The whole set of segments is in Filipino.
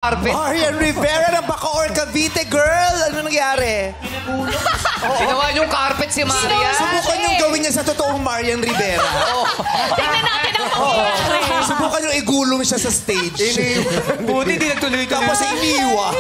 Carpet. Marian Rivera ng Bacoor, Cavite, girl! Ano nangyari? Ginawa niyong carpet si Marian. Subukan niyong gawin niya sa totoong Marian Rivera. Tingnan natin ang mangyayari. Subukan niyong igulong siya sa stage. Buti di nagtuloy-tuloy. Tapos iniwan.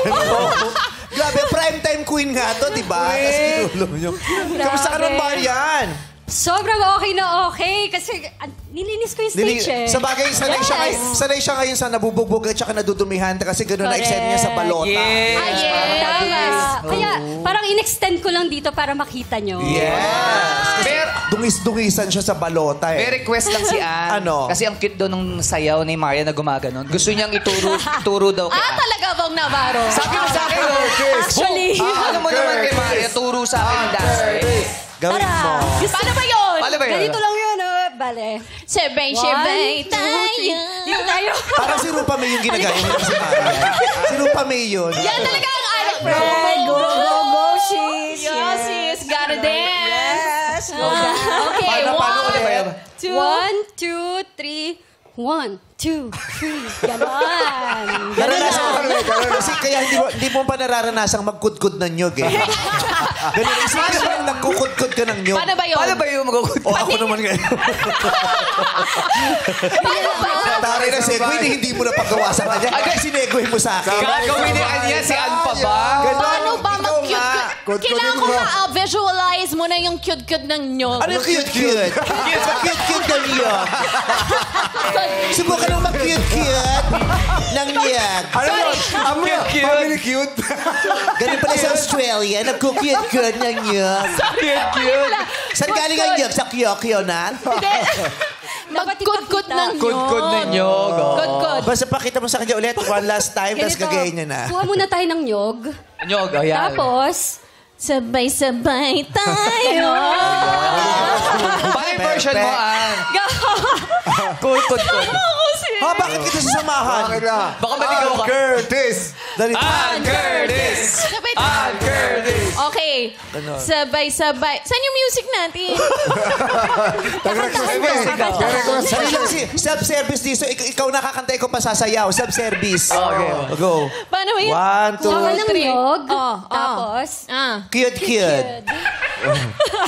Grabe, primetime queen nga to, di ba? Tapos igulong niyo. Kamusta ka naman, Marian? Sobrang okay na okay. Kasi nilinis ko yung stage eh. Sa bagay, sanay siya ngayon sa nabubugbog at saka nadudumihan kasi gano'n na-extend niya sa balota. Yes. Tama. Kaya parang in-extend ko lang dito para makita nyo. Yes! Dungis-dungisan siya sa balota eh. May request lang si Ann. Ano? Kasi ang cute daw nung sayaw ni Marian na gumaganon. Gusto niyang ituro daw kay Ann. Talaga bang Navarro? Sabi mo sa akin, Actually. alam mo naman kay Marian, turo sa akin yung dance. Gawin mo. Paano ba yun? Paano ba yun? Ganito lang yun. Bale. Sabay-sabay tayo. Dito tayo. Parang si Rupa May yung ginagaya mo si Marian. Si Rupa May yun. Yan talaga ang anak bro. Go, sis. Yes, sis. Gotta dance. Yes. Okay, Paano ulit ba yun? 1, 2, 3. 1, 2, 3. Ganon. Naranasan mo kasi kaya hindi mo pa nararanasang magkudkod ng nyog eh. Ganun, isipin mo yung nagkukudkod ka ng nyog. Paano ba yun? Paano ba yung magkukut? O ako naman ngayon. Paano ba? Taray na segue, hindi mo na paggawa sa kanya. Agad sinegue mo sa akin. Gagawin ni Ann yan, si Ann pa ba? Paano ba Ikaw nga. mag-cute? Kailangan ko ma-visualize mo na yung cute-cute ng nyog. Ano yung cute-cute? Cute-cute ng nyog. Subukan mo mag-cute-cute ng nyog. Ano yun? Family cute. Ganun pala sa Australia, nagkukute-cute ng nyog. Cute. Saan galing ang nyog? Sa Kyokyo na? Mag-cute-cute ng nyog. Kudkod na nyog. Kudkod. Basta pakita mo sa kanya ulit, one last time, tapos gagayin niya na. Kuha muna tayo ng nyog. Nyog, ayan. Tapos, Sabay-sabay tayo. Paano yung version mo, Ann? Kudkod. Ha, bakit kita sasamahan? Bakit na? Baka maligaw ka. Curtis! Dali. Ann Curtis! Ann Curtis! Okay. Sabay-sabay. Saan yung music natin? Sali lang si self-service dito. Ikaw nakakanta, ikaw pa sasayaw. Self-service. Okay. Go. Paano ba yun? 1, 2, kuha ng nyog. Tapos? Tapos, cute-cute.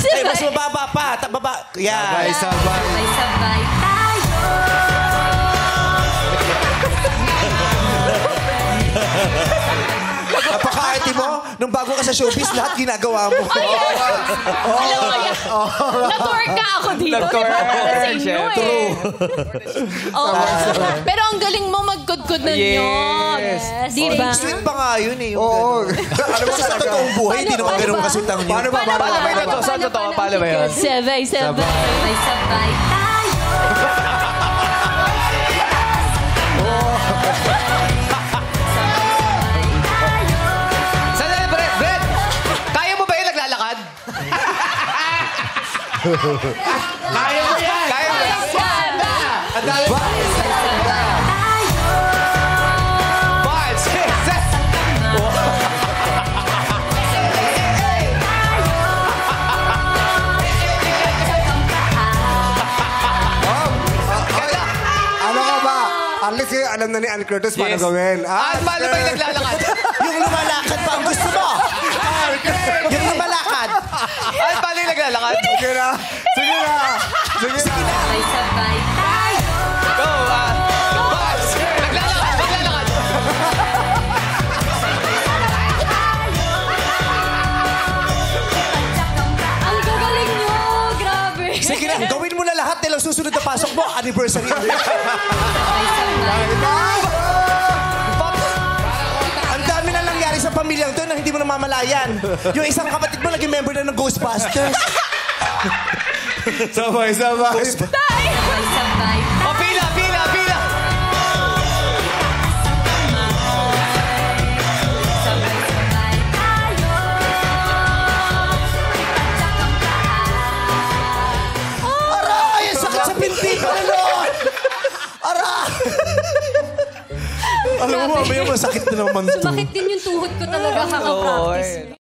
Ay, mas mababa pa. Baba. Yan. sabay-sabay tayo. Napaka-arte mo. Nung bago ka sa showbiz, lahat ginagawa mo. Alam mo yan. Nag-tour ka ako dito. Nag-tour. Para sa inyo True. Pero ang galing mo mag-good-good ng nyog. Yes. Di ba? Sweet pa nga yun eh. Oo. Kasi sa totoong buhay, hindi naman ganun kasweet ang nyog. Paano ba? Paano ba yun? Saan totoo? Paano ba yun? Sabay-sabay. Sabay-sabay tayo. Sandali, Brett! Kaya mo ba yun naglalakad? Kaya mo yan! Kaya mo yan? Ang dami. 5, 6, 7. Ano ka ba? At least alam na ni Ann Curtis paano gawin. Ann, paano ba yung naglalakad? Yung lumalakad pa ang gusto mo. Yung lumalakad. Ann, paano yung naglalakad? Sige na! Sige na! Sige na! Sabay-sabay tayo. Go, Ann. 5, 6, naglalakad, naglalakad. Ang gagaling nyo. Grabe. Sige na, gawin mo na lahat dahil ang susunod na pasok mo, anniversary. Ang dami na nangyari sa pamilyang to na hindi mo namamalayan. Yung isang kapatid mo naging member na ng Ghostbusters. Sabay-sabay! Sabay-sabay O, pila, pila, pila. sabay tayo. Aray! Ang sakit sa pinti ko na nun! Aray! Alam mo, mamaya masakit na naman to. Sumakit din yung tuhod ko talaga, kaka-practice.